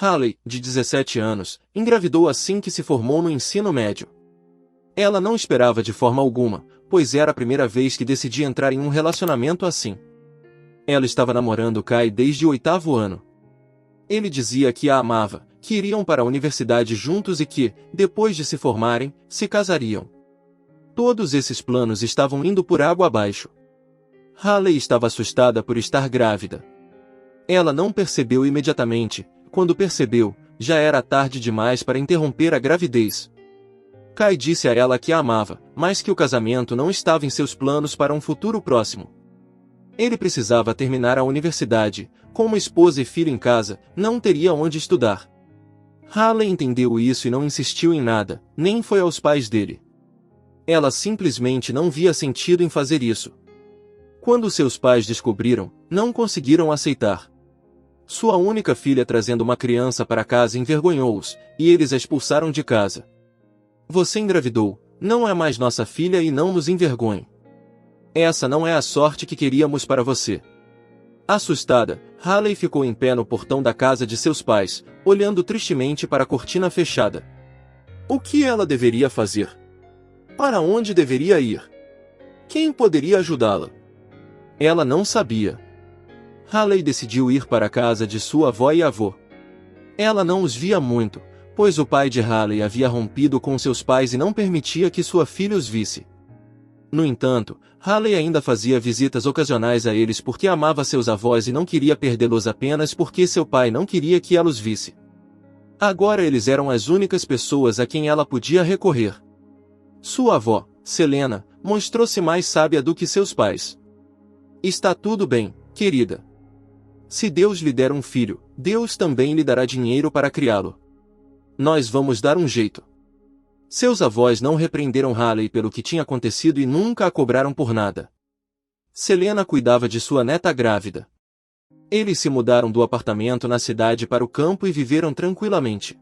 Haley, de 17 anos, engravidou assim que se formou no ensino médio. Ela não esperava de forma alguma, pois era a primeira vez que decidia entrar em um relacionamento assim. Ela estava namorando Kai desde o 8º ano. Ele dizia que a amava, que iriam para a universidade juntos e que, depois de se formarem, se casariam. Todos esses planos estavam indo por água abaixo. Haley estava assustada por estar grávida. Ela não percebeu imediatamente. Quando percebeu, já era tarde demais para interromper a gravidez. Kai disse a ela que a amava, mas que o casamento não estava em seus planos para um futuro próximo. Ele precisava terminar a universidade, com uma esposa e filho em casa, não teria onde estudar. Haley entendeu isso e não insistiu em nada, nem foi aos pais dele. Ela simplesmente não via sentido em fazer isso. Quando seus pais descobriram, não conseguiram aceitar. Sua única filha trazendo uma criança para casa envergonhou-os, e eles a expulsaram de casa. Você engravidou, não é mais nossa filha e não nos envergonhe. Essa não é a sorte que queríamos para você. Assustada, Haley ficou em pé no portão da casa de seus pais, olhando tristemente para a cortina fechada. O que ela deveria fazer? Para onde deveria ir? Quem poderia ajudá-la? Ela não sabia. Haley decidiu ir para a casa de sua avó e avô. Ela não os via muito, pois o pai de Haley havia rompido com seus pais e não permitia que sua filha os visse. No entanto, Haley ainda fazia visitas ocasionais a eles porque amava seus avós e não queria perdê-los apenas porque seu pai não queria que ela os visse. Agora eles eram as únicas pessoas a quem ela podia recorrer. Sua avó, Selena, mostrou-se mais sábia do que seus pais. Está tudo bem, querida. Se Deus lhe der um filho, Deus também lhe dará dinheiro para criá-lo. Nós vamos dar um jeito. Seus avós não repreenderam Haley pelo que tinha acontecido e nunca a cobraram por nada. Selena cuidava de sua neta grávida. Eles se mudaram do apartamento na cidade para o campo e viveram tranquilamente.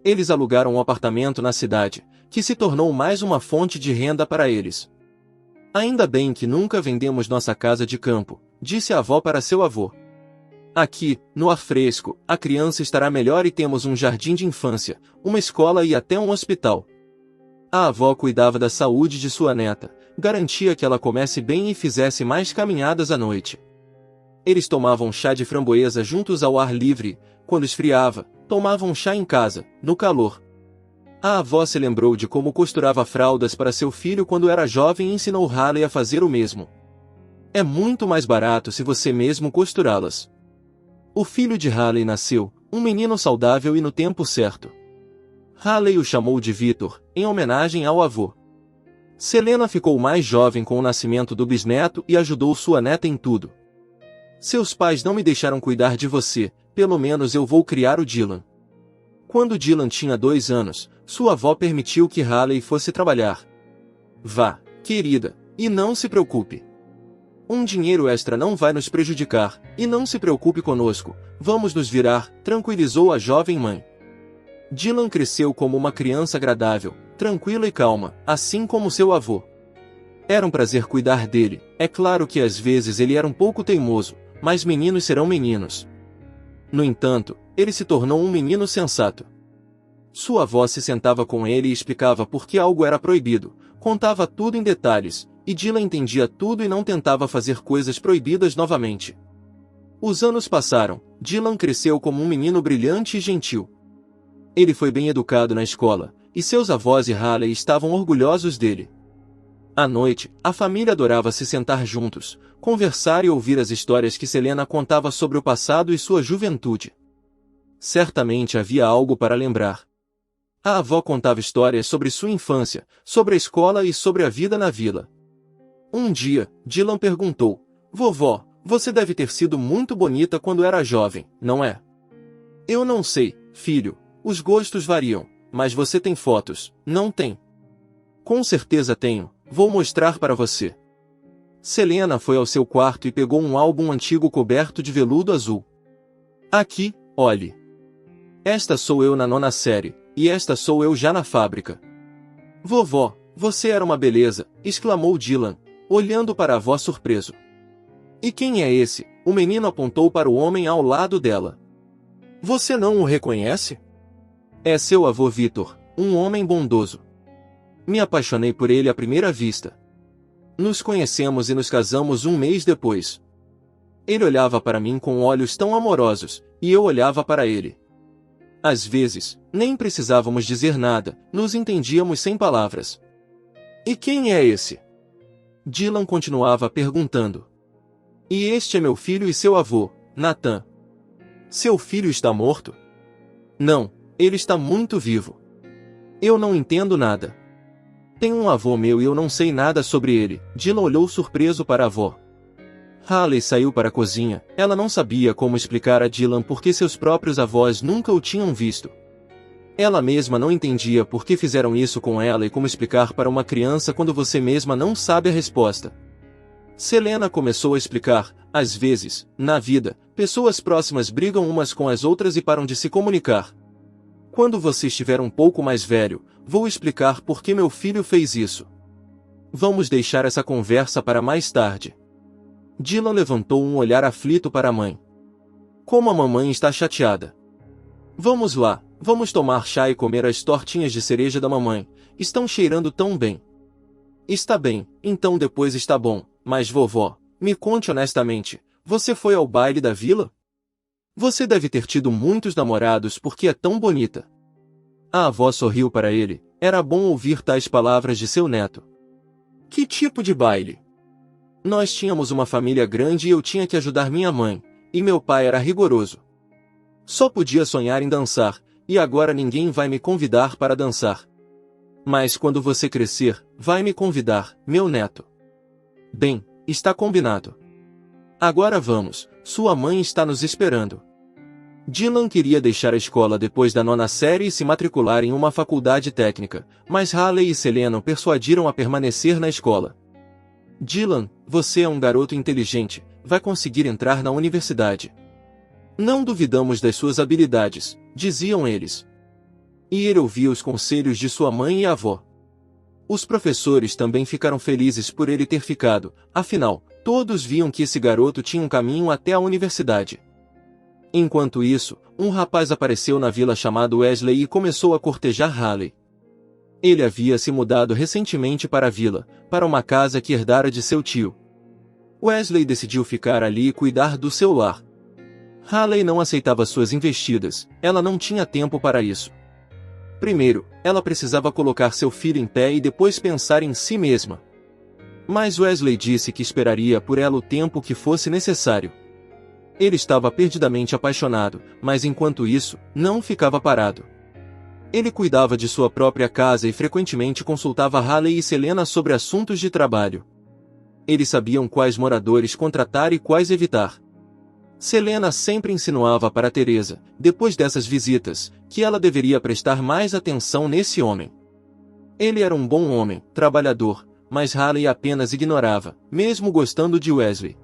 Eles alugaram um apartamento na cidade, que se tornou mais uma fonte de renda para eles. Ainda bem que nunca vendemos nossa casa de campo, disse a avó para seu avô. Aqui, no ar fresco, a criança estará melhor e temos um jardim de infância, uma escola e até um hospital. A avó cuidava da saúde de sua neta, garantia que ela comesse bem e fizesse mais caminhadas à noite. Eles tomavam chá de framboesa juntos ao ar livre, quando esfriava, tomavam chá em casa, no calor. A avó se lembrou de como costurava fraldas para seu filho quando era jovem e ensinou Haley a fazer o mesmo. É muito mais barato se você mesmo costurá-las. O filho de Haley nasceu, um menino saudável e no tempo certo. Haley o chamou de Victor, em homenagem ao avô. Selena ficou mais jovem com o nascimento do bisneto e ajudou sua neta em tudo. Seus pais não me deixaram cuidar de você, pelo menos eu vou criar o Dylan. Quando Dylan tinha 2 anos, sua avó permitiu que Haley fosse trabalhar. Vá, querida, e não se preocupe. Um dinheiro extra não vai nos prejudicar, e não se preocupe conosco, vamos nos virar, tranquilizou a jovem mãe. Dylan cresceu como uma criança agradável, tranquila e calma, assim como seu avô. Era um prazer cuidar dele, é claro que às vezes ele era um pouco teimoso, mas meninos serão meninos. No entanto, ele se tornou um menino sensato. Sua avó se sentava com ele e explicava por que algo era proibido, contava tudo em detalhes, e Dylan entendia tudo e não tentava fazer coisas proibidas novamente. Os anos passaram, Dylan cresceu como um menino brilhante e gentil. Ele foi bem educado na escola, e seus avós e Haley estavam orgulhosos dele. À noite, a família adorava se sentar juntos, conversar e ouvir as histórias que Selena contava sobre o passado e sua juventude. Certamente havia algo para lembrar. A avó contava histórias sobre sua infância, sobre a escola e sobre a vida na vila. Um dia, Dylan perguntou, vovó, você deve ter sido muito bonita quando era jovem, não é? Eu não sei, filho, os gostos variam, mas você tem fotos, não tem? Com certeza tenho, vou mostrar para você. Selena foi ao seu quarto e pegou um álbum antigo coberto de veludo azul. Aqui, olhe. Esta sou eu na 9ª série, e esta sou eu já na fábrica. Vovó, Você era uma beleza, exclamou Dylan, olhando para a avó surpreso. E quem é esse? O menino apontou para o homem ao lado dela. Você não o reconhece? É seu avô Victor, um homem bondoso. Me apaixonei por ele à primeira vista. Nos conhecemos e nos casamos um mês depois. Ele olhava para mim com olhos tão amorosos, e eu olhava para ele. Às vezes, nem precisávamos dizer nada, nos entendíamos sem palavras. E quem é esse? Dylan continuava perguntando. E este é meu filho e seu avô, Nathan. Seu filho está morto? Não, ele está muito vivo. Eu não entendo nada. Tem um avô meu e eu não sei nada sobre ele. Dylan olhou surpreso para a avó. Haley saiu para a cozinha. Ela não sabia como explicar a Dylan por que seus próprios avós nunca o tinham visto. Ela mesma não entendia por que fizeram isso com ela e como explicar para uma criança quando você mesma não sabe a resposta. Selena começou a explicar. Às vezes, na vida, pessoas próximas brigam umas com as outras e param de se comunicar. Quando você estiver um pouco mais velho, vou explicar por que meu filho fez isso. Vamos deixar essa conversa para mais tarde. Dylan levantou um olhar aflito para a mãe. Como a mamãe está chateada. Vamos lá, vamos tomar chá e comer as tortinhas de cereja da mamãe. Estão cheirando tão bem. Está bem, então depois está bom. Mas vovó, me conte honestamente, você foi ao baile da vila? Você deve ter tido muitos namorados porque é tão bonita. A avó sorriu para ele. Era bom ouvir tais palavras de seu neto. Que tipo de baile? Nós tínhamos uma família grande e eu tinha que ajudar minha mãe, e meu pai era rigoroso. Só podia sonhar em dançar, e agora ninguém vai me convidar para dançar. Mas quando você crescer, vai me convidar, meu neto. Bem, está combinado. Agora vamos, sua mãe está nos esperando. Dylan queria deixar a escola depois da 9ª série e se matricular em uma faculdade técnica, mas Haley e Selena o persuadiram a permanecer na escola. Dylan, você é um garoto inteligente, vai conseguir entrar na universidade. Não duvidamos das suas habilidades, diziam eles. E ele ouvia os conselhos de sua mãe e avó. Os professores também ficaram felizes por ele ter ficado, afinal, todos viam que esse garoto tinha um caminho até a universidade. Enquanto isso, um rapaz apareceu na vila chamado Wesley e começou a cortejar Haley. Ele havia se mudado recentemente para a vila, para uma casa que herdara de seu tio. Wesley decidiu ficar ali e cuidar do seu lar. Haley não aceitava suas investidas, ela não tinha tempo para isso. Primeiro, ela precisava colocar seu filho em pé e depois pensar em si mesma. Mas Wesley disse que esperaria por ela o tempo que fosse necessário. Ele estava perdidamente apaixonado, mas enquanto isso, não ficava parado. Ele cuidava de sua própria casa e frequentemente consultava Haley e Selena sobre assuntos de trabalho. Eles sabiam quais moradores contratar e quais evitar. Selena sempre insinuava para Teresa, depois dessas visitas, que ela deveria prestar mais atenção nesse homem. Ele era um bom homem, trabalhador, mas Haley apenas ignorava, mesmo gostando de Wesley.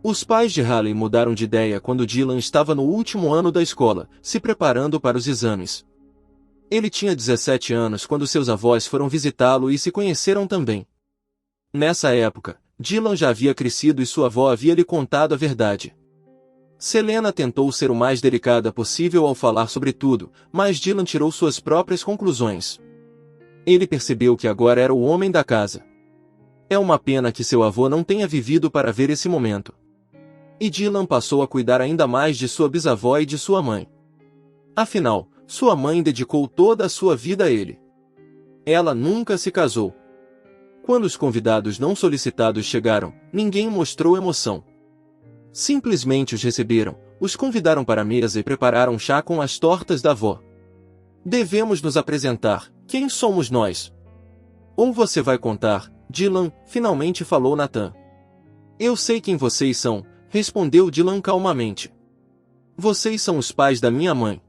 Os pais de Haley mudaram de ideia quando Dylan estava no último ano da escola, se preparando para os exames. Ele tinha 17 anos quando seus avós foram visitá-lo e se conheceram também. Nessa época, Dylan já havia crescido e sua avó havia lhe contado a verdade. Selena tentou ser o mais delicada possível ao falar sobre tudo, mas Dylan tirou suas próprias conclusões. Ele percebeu que agora era o homem da casa. É uma pena que seu avô não tenha vivido para ver esse momento. E Dylan passou a cuidar ainda mais de sua bisavó e de sua mãe. Afinal, sua mãe dedicou toda a sua vida a ele. Ela nunca se casou. Quando os convidados não solicitados chegaram, ninguém mostrou emoção. Simplesmente os receberam, os convidaram para a mesa e prepararam chá com as tortas da avó. Devemos nos apresentar. Quem somos nós? Ou você vai contar? Dylan, finalmente falou Nathan. Eu sei quem vocês são, respondeu Dylan calmamente. Vocês são os pais da minha mãe.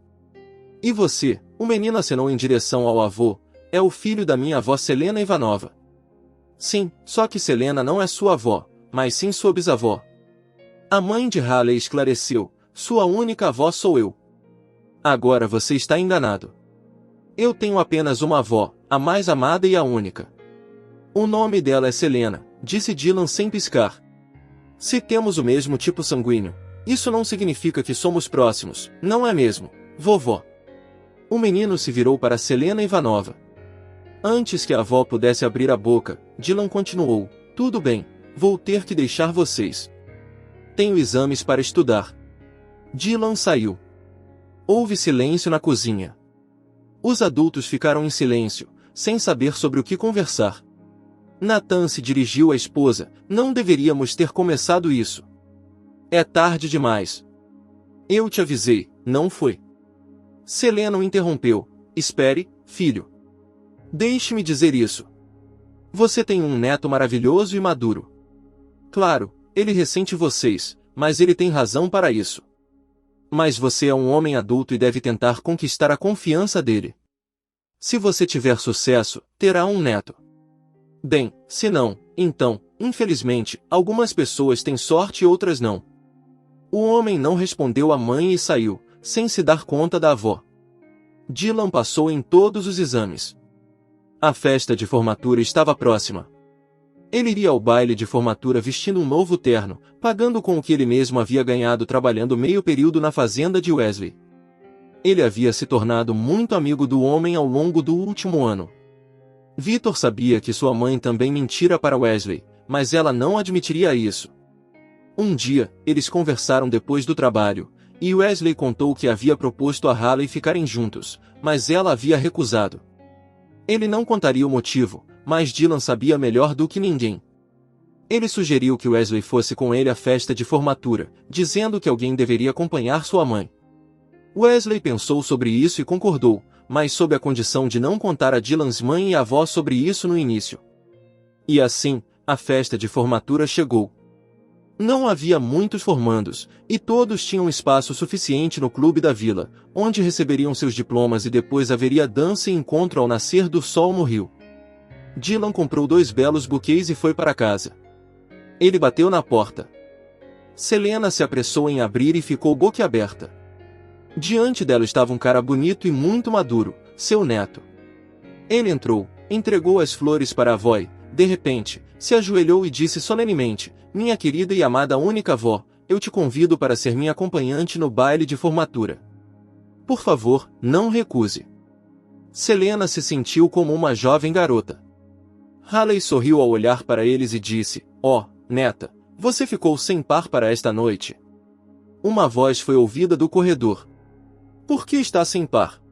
E você, o menino acenou em direção ao avô, é o filho da minha avó Selena Ivanova. Sim, só que Selena não é sua avó, mas sim sua bisavó. A mãe de Haley esclareceu, sua única avó sou eu. Agora você está enganado. Eu tenho apenas uma avó, a mais amada e a única. O nome dela é Selena, disse Dylan sem piscar. Se temos o mesmo tipo sanguíneo, isso não significa que somos próximos, não é mesmo, vovó? O menino se virou para Selena Ivanova. Antes que a avó pudesse abrir a boca, Dylan continuou, tudo bem, vou ter que deixar vocês. Tenho exames para estudar. Dylan saiu. Houve silêncio na cozinha. Os adultos ficaram em silêncio, sem saber sobre o que conversar. Nathan se dirigiu à esposa, não deveríamos ter começado isso. É tarde demais. Eu te avisei, não foi? Selena o interrompeu. Espere, filho. Deixe-me dizer isso. Você tem um neto maravilhoso e maduro. Claro, ele ressente vocês, mas ele tem razão para isso. Mas você é um homem adulto e deve tentar conquistar a confiança dele. Se você tiver sucesso, terá um neto. Bem, se não, então, infelizmente, algumas pessoas têm sorte e outras não. O homem não respondeu à mãe e saiu, sem se dar conta da avó. Dylan passou em todos os exames. A festa de formatura estava próxima. Ele iria ao baile de formatura vestindo um novo terno, pagando com o que ele mesmo havia ganhado trabalhando meio período na fazenda de Wesley. Ele havia se tornado muito amigo do homem ao longo do último ano. Victor sabia que sua mãe também mentira para Wesley, mas ela não admitiria isso. Um dia, eles conversaram depois do trabalho, e Wesley contou que havia proposto a Haley ficarem juntos, mas ela havia recusado. Ele não contaria o motivo, mas Dylan sabia melhor do que ninguém. Ele sugeriu que Wesley fosse com ele à festa de formatura, dizendo que alguém deveria acompanhar sua mãe. Wesley pensou sobre isso e concordou, mas sob a condição de não contar a Dylan's mãe e avó sobre isso no início. E assim, a festa de formatura chegou. Não havia muitos formandos, e todos tinham espaço suficiente no clube da vila, onde receberiam seus diplomas e depois haveria dança e encontro ao nascer do sol no rio. Dylan comprou 2 belos buquês e foi para casa. Ele bateu na porta. Selena se apressou em abrir e ficou boquiaberta. Diante dela estava um cara bonito e muito maduro, seu neto. Ele entrou, entregou as flores para a avó e, de repente, se ajoelhou e disse solenemente, minha querida e amada única avó, eu te convido para ser minha acompanhante no baile de formatura. Por favor, não recuse. Selena se sentiu como uma jovem garota. Haley sorriu ao olhar para eles e disse, neta, você ficou sem par para esta noite. Uma voz foi ouvida do corredor. Por que está sem par?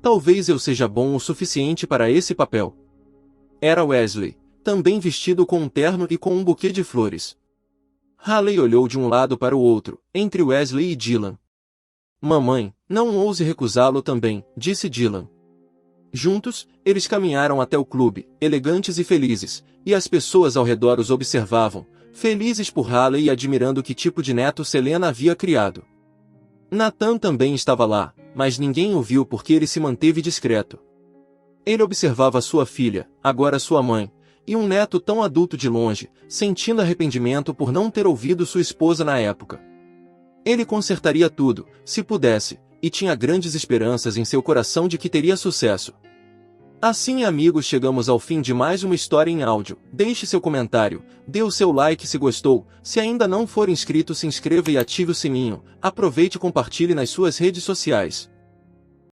Talvez eu seja bom o suficiente para esse papel. Era Wesley, também vestido com um terno e com um buquê de flores. Haley olhou de um lado para o outro, entre Wesley e Dylan. Mamãe, não ouse recusá-lo também, disse Dylan. Juntos, eles caminharam até o clube, elegantes e felizes, e as pessoas ao redor os observavam, felizes por Haley e admirando que tipo de neto Selena havia criado. Nathan também estava lá, mas ninguém o viu porque ele se manteve discreto. Ele observava sua filha, agora sua mãe, e um neto tão adulto de longe, sentindo arrependimento por não ter ouvido sua esposa na época. Ele consertaria tudo, se pudesse, e tinha grandes esperanças em seu coração de que teria sucesso. Assim, amigos, chegamos ao fim de mais uma história em áudio. Deixe seu comentário, dê o seu like se gostou, se ainda não for inscrito se inscreva e ative o sininho, aproveite e compartilhe nas suas redes sociais.